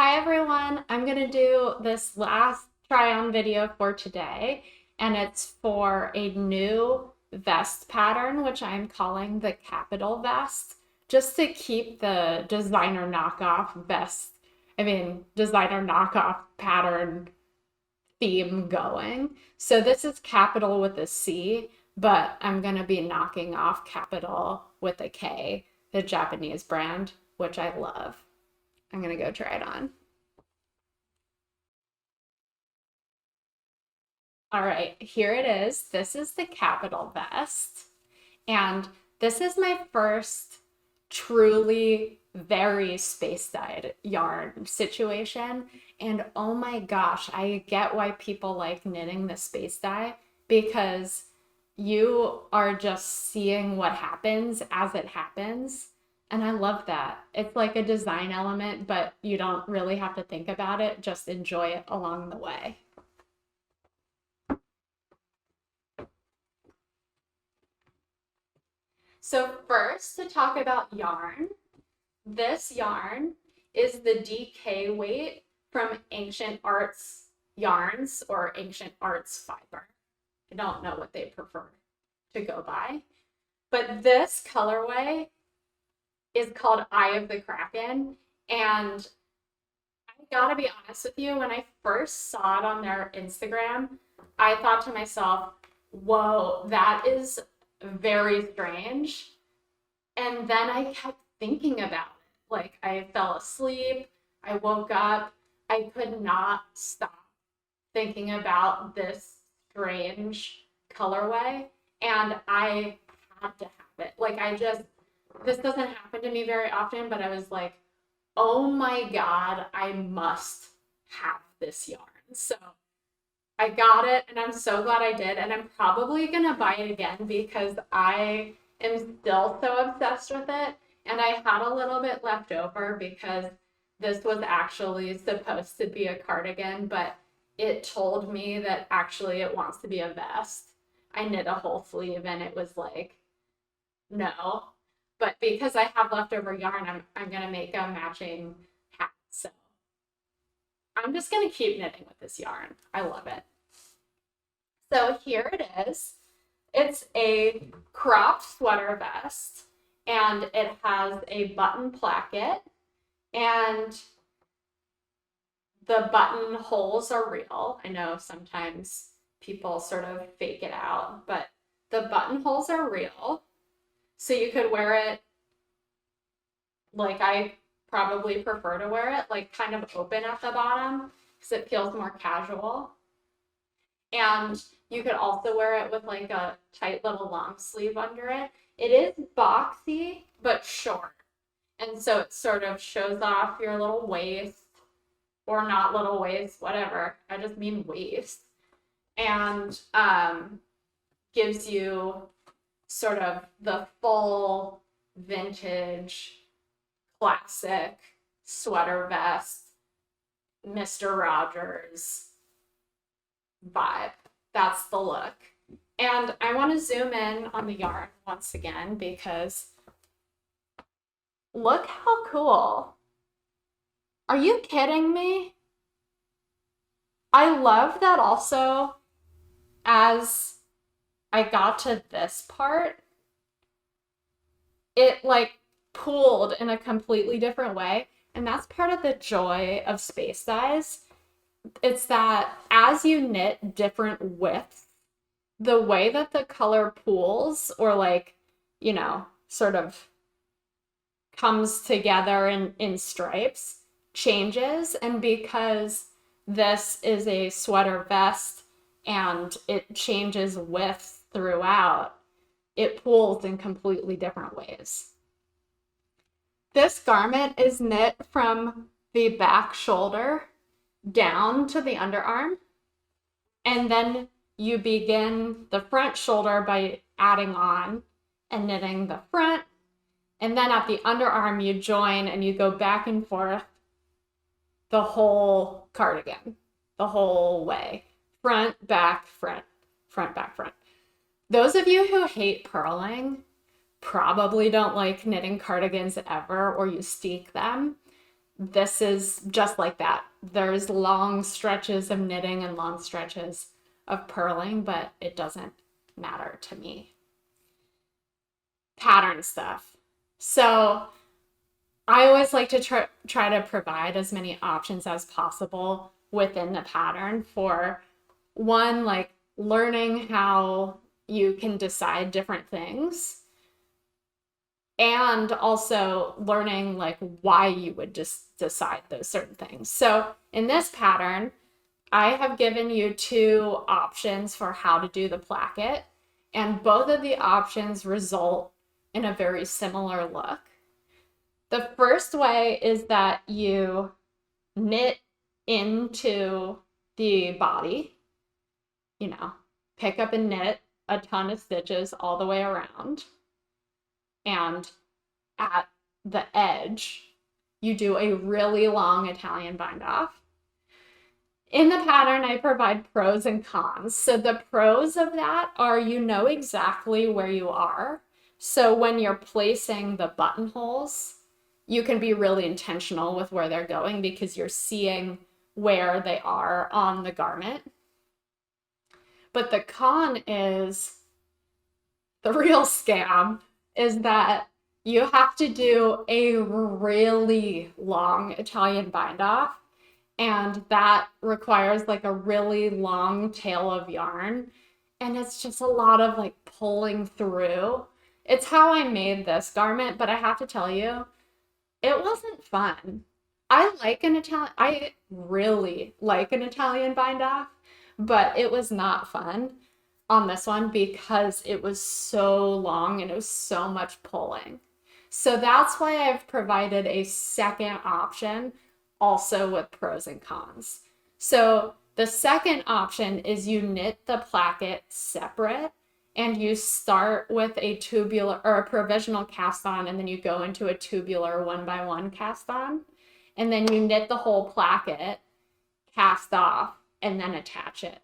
Hi everyone, I'm going to do this last try on video for today, and it's for a new vest pattern, which I'm calling the Capital Vest, just to keep the designer knockoff vest, designer knockoff pattern theme going. So this is Capital with a C, but I'm going to be knocking off Capital with a K, the Japanese brand, which I love. I'm going to go try it on. All right, here it is. This is the Capital Vest. And this is my first truly very space dyed yarn situation. And oh my gosh, I get why people like knitting the space dye because you are just seeing what happens as it happens. And I love that. It's like a design element, but you don't really have to think about it, just enjoy it along the way. So first, to talk about yarn, this yarn is the DK weight from Ancient Arts Yarns or Ancient Arts Fiber. I don't know what they prefer to go by. But this colorway is called Eye of the Kraken. And I gotta be honest with you, when I first saw it on their Instagram, I thought to myself, whoa, that is very strange. And then I kept thinking about it. Like I fell asleep, I woke up, I could not stop thinking about this strange colorway. And I had to have it. This doesn't happen to me very often, but I was like, oh my God, I must have this yarn. So I got it and I'm so glad I did. And I'm probably going to buy it again because I am still so obsessed with it. And I had a little bit left over because this was actually supposed to be a cardigan, but it told me that actually it wants to be a vest. I knit a whole sleeve and it was like, no. But because I have leftover yarn, I'm going to make a matching hat. So I'm just going to keep knitting with this yarn. I love it. So here it is. It's a cropped sweater vest and it has a button placket and the button holes are real. I know sometimes people sort of fake it out, but the button holes are real. So you could wear it like I probably prefer to wear it, like kind of open at the bottom because it feels more casual. And you could also wear it with like a tight little long sleeve under it. It is boxy, but short. And so it sort of shows off your little waist or not little waist, whatever. I just mean waist. And gives you sort of the full vintage classic sweater vest, Mr. Rogers vibe. That's the look. And I want to zoom in on the yarn once again because look how cool. Are you kidding me? I love that also as I got to this part, it like pooled in a completely different way. And that's part of the joy of space dyes. It's that as you knit different widths, the way that the color pools or sort of comes together in stripes changes. And because this is a sweater vest and it changes width throughout, it pools in completely different ways. This garment is knit from the back shoulder down to the underarm. And then you begin the front shoulder by adding on and knitting the front. And then at the underarm, you join and you go back and forth the whole cardigan, the whole way. Front, back, front, front, back, front. Those of you who hate purling probably don't like knitting cardigans ever or you steek them. this is just like that. There's long stretches of knitting and long stretches of purling, but it doesn't matter to me. Pattern stuff. So I always like to try to provide as many options as possible within the pattern for one, like learning how you can decide different things, and also learning like why you would just decide those certain things. So in this pattern, I have given you two options for how to do the placket, and both of the options result in a very similar look. The first way is that you knit into the body, pick up and knit a ton of stitches all the way around. And at the edge, you do a really long Italian bind off. In the pattern, I provide pros and cons. So the pros of that are you know exactly where you are. So when you're placing the buttonholes, you can be really intentional with where they're going because you're seeing where they are on the garment. But the con is, the real scam is that you have to do a really long Italian bind off, and that requires like a really long tail of yarn, and it's just a lot of like pulling through. It's how I made this garment, but I have to tell you, it wasn't fun. I really like an Italian bind off, but it was not fun on this one because it was so long and it was so much pulling. So that's why I've provided a second option also with pros and cons. So the second option is you knit the placket separate and you start with a tubular or a provisional cast on, and then you go into a tubular 1x1 cast on, and then you knit the whole placket, cast off, and then attach it.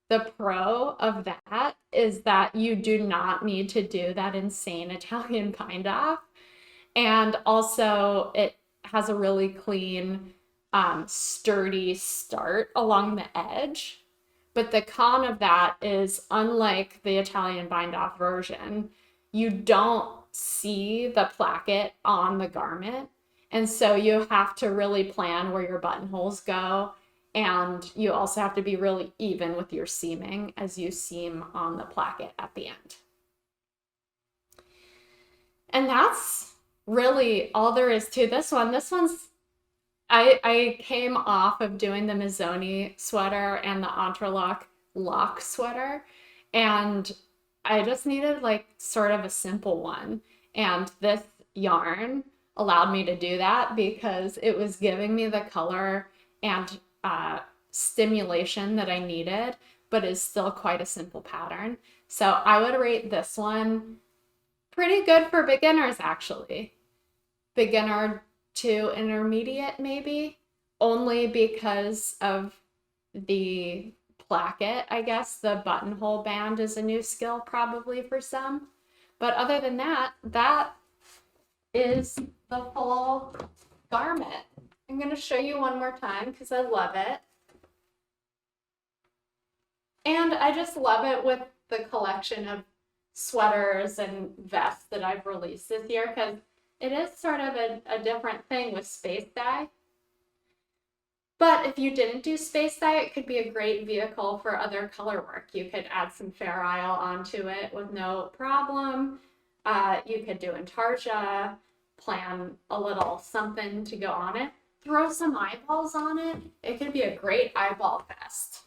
The pro of that is that you do not need to do that insane Italian bind off. And also it has a really clean, sturdy start along the edge. But the con of that is, unlike the Italian bind off version, you don't see the placket on the garment. And so you have to really plan where your buttonholes go. And you also have to be really even with your seaming as you seam on the placket at the end. And that's really all there is to this one. This one's, I came off of doing the Mazzoni sweater and the Entrelac lock sweater, and I just needed like sort of a simple one. And this yarn allowed me to do that because it was giving me the color and stimulation that I needed, but is still quite a simple pattern. So I would rate this one pretty good for beginners, actually. Beginner to intermediate, maybe, only because of the placket, I guess. The buttonhole band is a new skill probably for some. But other than that, that is the full garment. I'm going to show you one more time because I love it. And I just love it with the collection of sweaters and vests that I've released this year, because it is sort of a different thing with space dye. But if you didn't do space dye, it could be a great vehicle for other color work. You could add some Fair Isle onto it with no problem. You could do intarsia, plan a little something to go on it. Throw some eyeballs on it. It could be a great eyeball vest.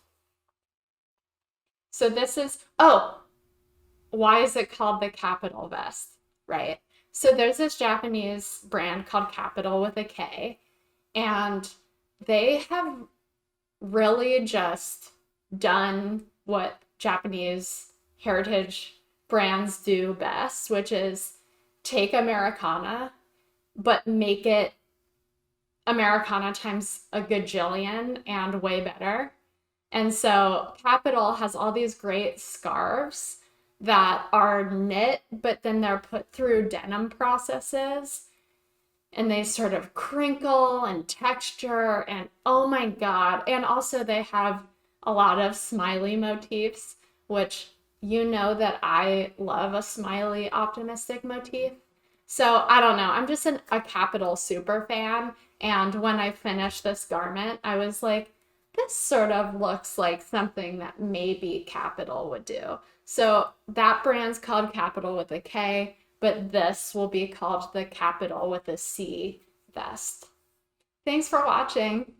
So this is, why is it called the Capital vest, right? So there's this Japanese brand called Capital with a K, and they have really just done what Japanese heritage brands do best, which is take Americana, but make it Americana times a gajillion and way better. And so Capital has all these great scarves that are knit, but then they're put through denim processes. and they sort of crinkle and texture, and oh my God. And also they have a lot of smiley motifs, which you know that I love a smiley optimistic motif. So I don't know. I'm just a Capital super fan. And when I finished this garment, I was like, this sort of looks like something that maybe Capital would do. So that brand's called Capital with a K, but this will be called the Capital with a C vest. Thanks for watching.